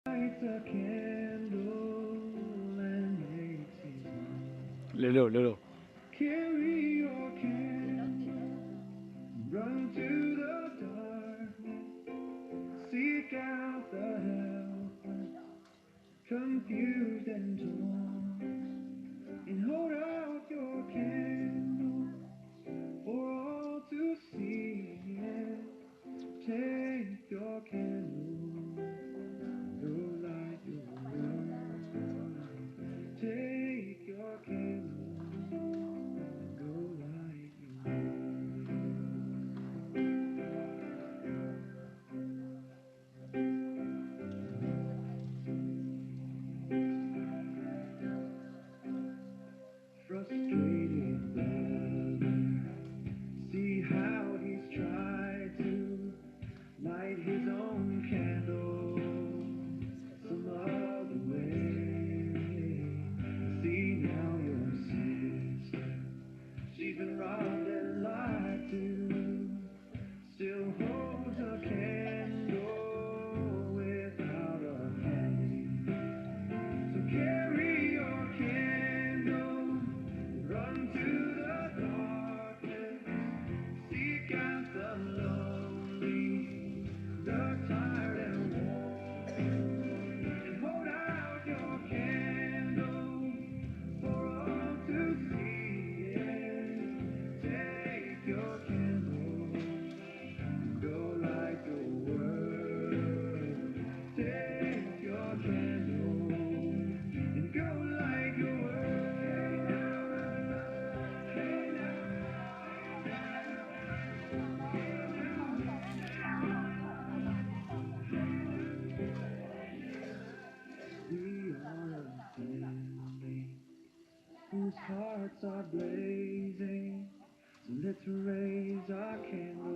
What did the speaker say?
Lights a candle and makes his mark. Lolo. Carry your candle, run to the darkness, seek out the helpless, confused and torn, and hold out your candle for all to see. And take your candle, go light your world. Take your candle, go light your frustrated brother. See how he's tried to light his own candle some other way. See now your sister, she's been robbed and lied to, still holds a candle without a flame. So carry your candle, run to the darkness, seek out the lonely, the tired and worn, and hold out your candle for all to see. And take your candle, go light your world. Take your candle and go light your world. We are a family whose hearts are blazing. So let's raise our candle